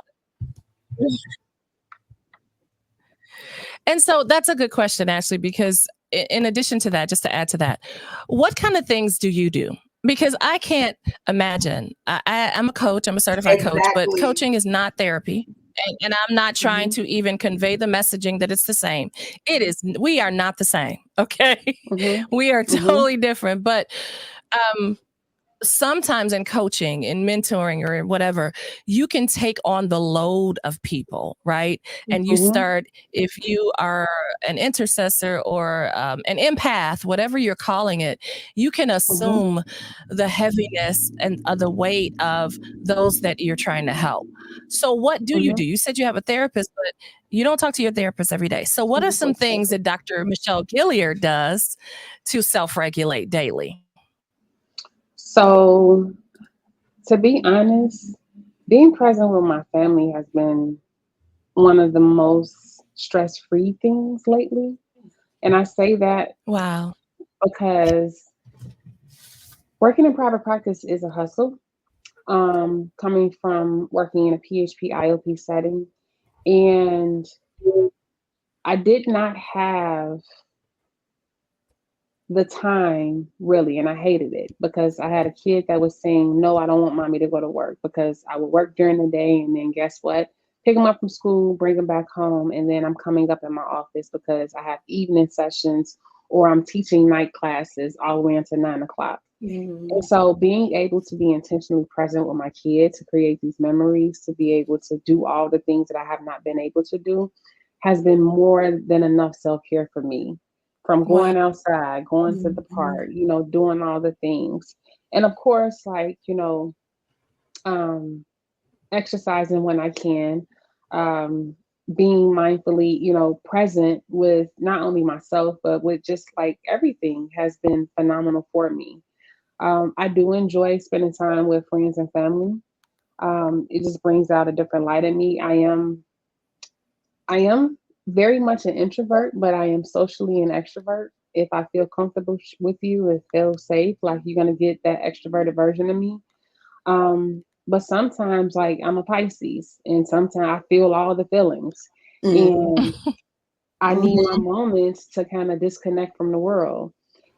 And so that's a good question, Ashley, because in addition to that, just to add to that, what kind of things do you do? Because I can't imagine. I'm a coach. I'm a certified coach, but coaching is not therapy. And I'm not trying to even convey the messaging that it's the same. It is. We are not the same. Okay. We are totally different. But sometimes in coaching, in mentoring, or whatever, you can take on the load of people, right? And you start, if you are an intercessor or an empath, whatever you're calling it, you can assume the heaviness and the weight of those that you're trying to help. So what do you do? You said you have a therapist, but you don't talk to your therapist every day. So what are some things that Dr. Michelle Gilliard does to self-regulate daily? So, to be honest, being present with my family has been one of the most stress-free things lately. And I say that Wow. because working in private practice is a hustle. Coming from working in a PHP IOP setting, and I did not have the time really, and I hated it because I had a kid that was saying, no, I don't want mommy to go to work, because I would work during the day and then guess what? Pick them up from school, bring them back home, and then I'm coming up in my office because I have evening sessions or I'm teaching night classes all the way until 9 o'clock. And so being able to be intentionally present with my kids, to create these memories, to be able to do all the things that I have not been able to do, has been more than enough self-care for me. From Wow. going outside, going to the park, doing all the things. And of course, like, exercising when I can, being mindfully, present with not only myself, but with just like everything has been phenomenal for me. I do enjoy spending time with friends and family. It just brings out a different light in me. I am very much an introvert, but I am socially an extrovert. If I feel comfortable with you, it feels safe, like you're gonna get that extroverted version of me. But sometimes, like, I'm a Pisces, and sometimes I feel all the feelings, and I need my moments to kind of disconnect from the world.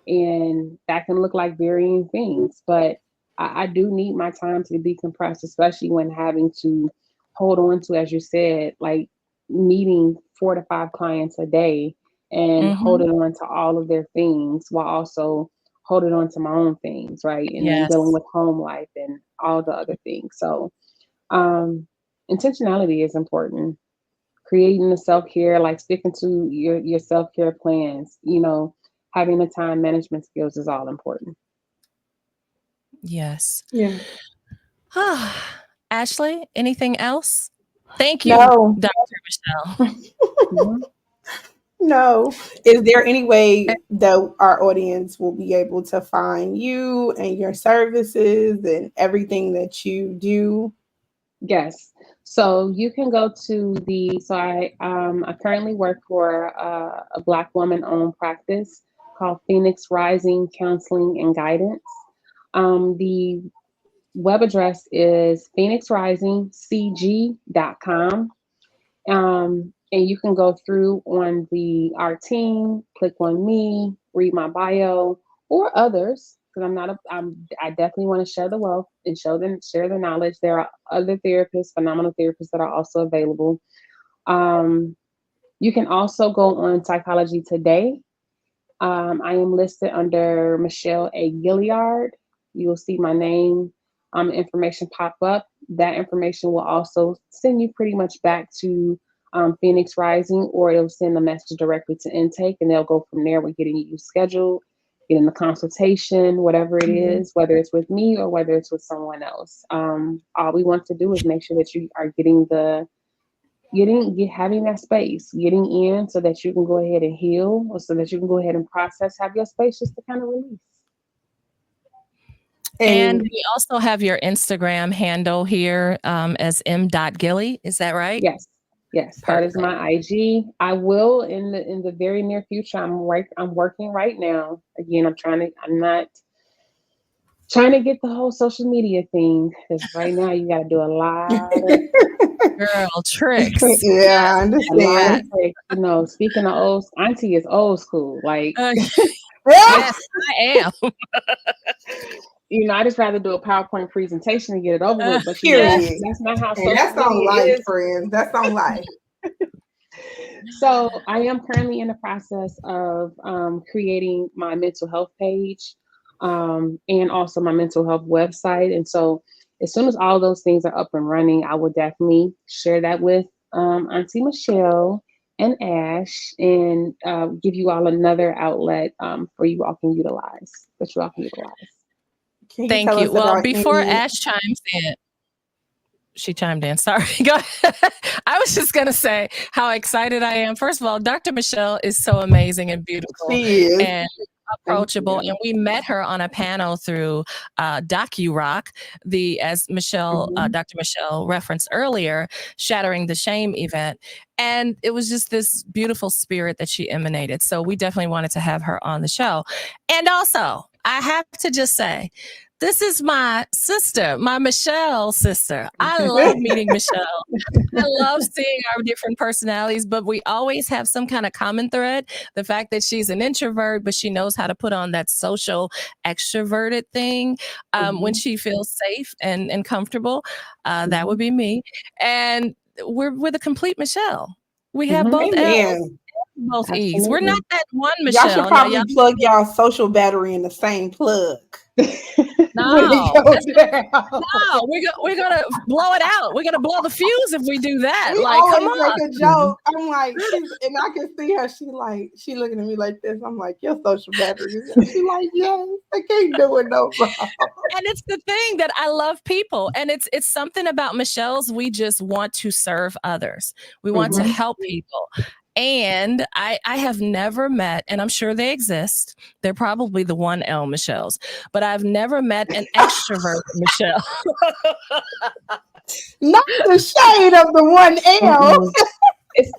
And that can look like varying things, but I do need my time to decompress, especially when having to hold on to, as you said, like meeting 4 to 5 clients a day and holding on to all of their things while also holding on to my own things, right? And then dealing Yes. with home life and all the other things. So um, intentionality is important. Creating the self-care, like sticking to your self-care plans, having the time management skills is all important. Yes. Yeah. Ashley, anything else? Thank you, No. Dr. Michelle. Mhm. No. Is there any way that our audience will be able to find you and your services and everything that you do? Yes. So you can go to I currently work for a Black woman owned practice called Phoenix Rising Counseling and Guidance. The web address is phoenixrisingcg.com. And you can go through on our team, click on me, read my bio, or others, because I definitely want to share the wealth and share the knowledge. There are other therapists, phenomenal therapists that are also available. You can also go on Psychology Today. I am listed under Michelle A. Gilliard. You will see my name, information pop up. That information will also send you pretty much back to Phoenix Rising, or it'll send a message directly to intake, and they'll go from there with getting you scheduled, getting the consultation, whatever it is, whether it's with me or whether it's with someone else. All we want to do is make sure that you are having that space, getting in so that you can go ahead and heal, or so that you can go ahead and process, have your space just to kind of release. And we also have your Instagram handle here as m.gilly. Is that right? Yes. Yes, Perfect. That is my IG. I will in the very near future. I'm working right now. Again, I'm not trying to get the whole social media thing, because right now you got to do a lot of girl tricks. Yeah, I understand. A lot of tricks. Speaking of old, Aunty is old school. Like, yes, I am. I just rather do a PowerPoint presentation and get it over with. But that's not how social that's on media life, is. friends. That's on life. So I am currently in the process of creating my mental health page. and also my mental health website. And so as soon as all those things are up and running, I will definitely share that with Auntie Michelle and Ash, and give you all another outlet for you all can utilize. That you all can utilize. Can you Thank tell you. us Well, about before any... Ash chimes in, she chimed in. Sorry. Go ahead. I was just going to say how excited I am. First of all, Dr. Michelle is so amazing and beautiful She is. and approachable. And we met her on a panel through DocuRock, as Michelle, Dr. Michelle referenced earlier, Shattering the Shame event. And it was just this beautiful spirit that she emanated. So we definitely wanted to have her on the show. And also, I have to just say, this is my sister, my Michelle sister. I love meeting Michelle. I love seeing our different personalities, but we always have some kind of common thread. The fact that she's an introvert, but she knows how to put on that social extroverted thing when she feels safe and comfortable. That would be me. And we're the complete Michelle. We have both L's. Both E's. We're not that one Michelle. Y'all should probably plug y'all social battery in the same plug. No, we're gonna blow it out. We're gonna blow the fuse if we do that. We like, come always on. make a joke. I'm like, and I can see her. She looking at me like this. I'm like, your social battery is. She like, yes, I can't do it no more. And it's the thing that I love people, and it's something about Michelle's. We just want to serve others. We want to help people. And I have never met, and I'm sure they exist, they're probably the 1L Michelles, but I've never met an extrovert Michelle. Not the shade of the 1L.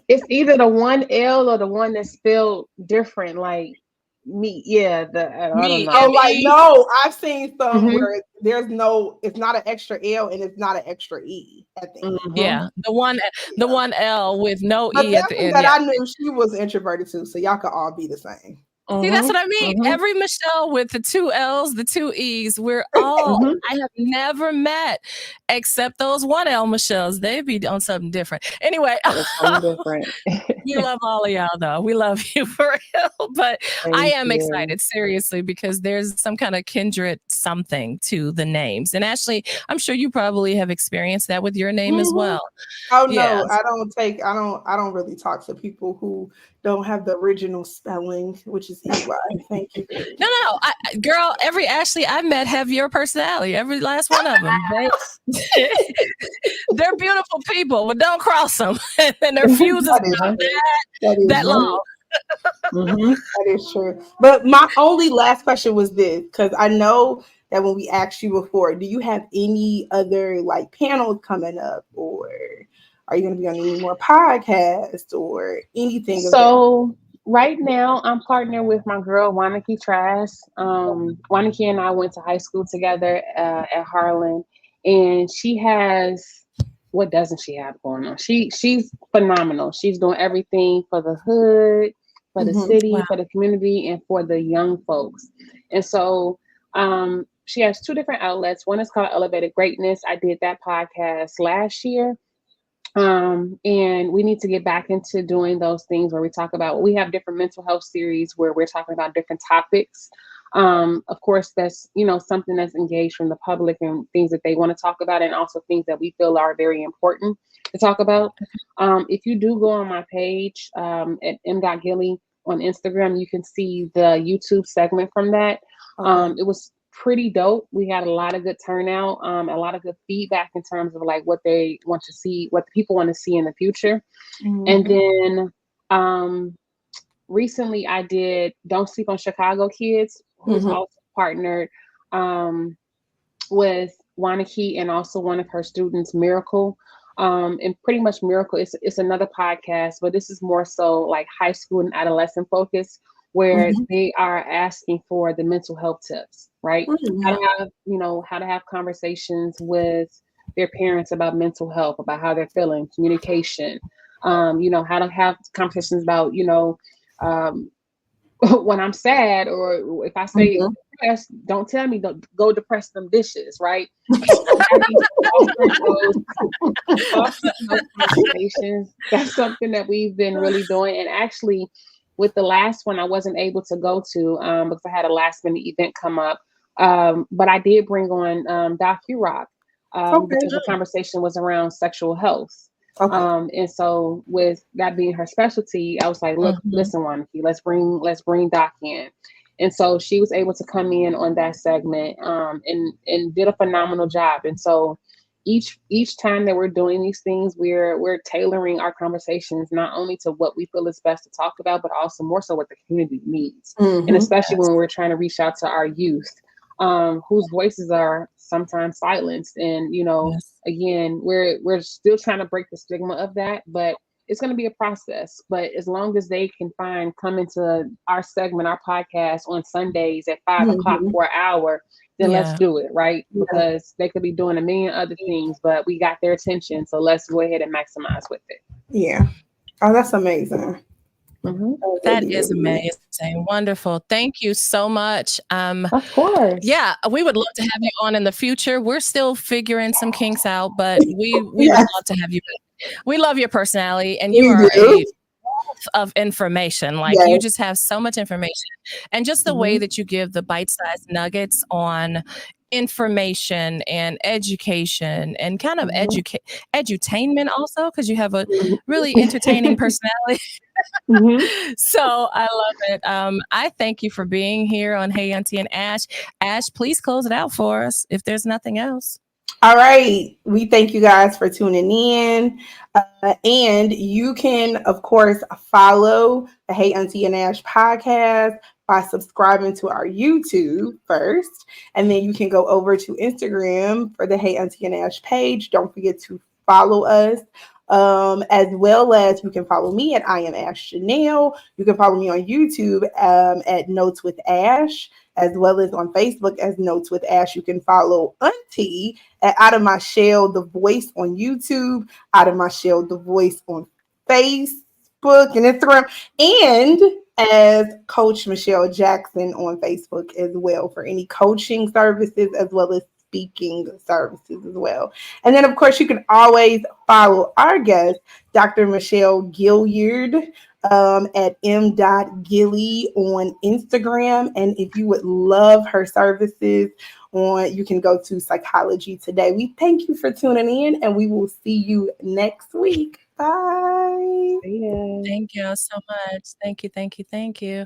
It's either the 1L or the one that's spelled different, like me. Yeah, I don't know. Oh, like, no, I've seen some where there's no, it's not an extra L and it's not an extra E at the end. Yeah, the 1L with no but E at the end. That I knew she was introverted too, so y'all could all be the same. See, that's what I mean. Every Michelle with the 2 L's, the 2 E's, we're all, I have never met except those 1L Michelles. They be on something different. Anyway, we love all of y'all though. We love you for real. But I am excited, seriously, because there's some kind of kindred something to the names. And Ashley, I'm sure you probably have experienced that with your name as well. Oh no, I don't really talk to people who don't have the original spelling, which is EY. Thank you. No. Girl, every Ashley I've met have your personality. Every last one of them. They're beautiful people, but don't cross them. And their fuse is not that long. That is true. But my only last question was this, because I know that when we asked you before, do you have any other like panels coming up, or are you going to be on any more podcasts or anything? So right now I'm partnered with my girl, Wanaki Trash. Wanaki and I went to high school together at Harlan, and she has, what doesn't she have going on? She's phenomenal. She's doing everything for the hood, for the city, for the community, and for the young folks. And so she has 2 different outlets. One is called Elevated Greatness. I did that podcast last year. And we need to get back into doing those things where we talk about, we have different mental health series where we're talking about different topics. Of course, that's, something that's engaged from the public and things that they want to talk about, and also things that we feel are very important to talk about. If you do go on my page at m.gilly on Instagram, you can see the YouTube segment from that. It was pretty dope. We had a lot of good turnout, a lot of good feedback in terms of like what they want to see, what the people want to see in the future. And then recently I did Don't Sleep on Chicago Kids, who's also partnered with Wanaki and also one of her students, Miracle. And pretty much Miracle, it's another podcast, but this is more so like high school and adolescent focused, where they are asking for the mental health tips, right? How to have conversations with their parents about mental health, about how they're feeling, communication, how to have conversations about, when I'm sad, or if I say depressed, don't tell me, don't go depress them dishes, right? Those conversations, that's something that we've been really doing. And actually, with the last one, I wasn't able to go to because I had a last minute event come up. But I did bring on Doc Rock Okay. because the conversation was around sexual health. Okay. And so with that being her specialty, I was like, look, listen, Aunty, let's bring Doc in. And so she was able to come in on that segment and did a phenomenal job. And so each time that we're doing these things, we're tailoring our conversations not only to what we feel is best to talk about, but also more so what the community needs. And especially when we're trying to reach out to our youth, whose voices are sometimes silenced. And again, we're still trying to break the stigma of that, but it's going to be a process. But as long as they can come into our segment, our podcast on Sundays at 5:00 for an hour, then let's do it, right? Because they could be doing a million other things, but we got their attention. So let's go ahead and maximize with it. Yeah. Oh, that's amazing. That is amazing. Wonderful. Thank you so much. Of course. Yeah, we would love to have you on in the future. We're still figuring some kinks out, but we would love to have you. We love your personality, and you are a wealth of information. Like you just have so much information, and just the way that you give the bite-sized nuggets on information and education and kind of edutainment also, because you have a really entertaining personality. So I love it. I thank you for being here on Hey Aunty and Ash. Ash, please close it out for us if there's nothing else. All right. We thank you guys for tuning in. And you can, of course, follow the Hey Aunty and Ash podcast by subscribing to our YouTube first. And then you can go over to Instagram for the Hey Aunty and Ash page. Don't forget to follow us. As well as you can follow me at I am Ash Janelle. You can follow me on YouTube at Notes with Ash, as well as on Facebook as Notes with Ash. You can follow Aunty at Out of My Shell, the voice on YouTube, Out of My Shell, the voice on Facebook and Instagram, and as Coach Michelle Jackson on Facebook as well for any coaching services as well as speaking services as well. And then, of course, you can always follow our guest, Dr. Michelle Gilliard, at m.gilly on Instagram. And if you would love her services, you can go to Psychology Today. We thank you for tuning in, and we will see you next week. Bye. Thank you so much. Thank you.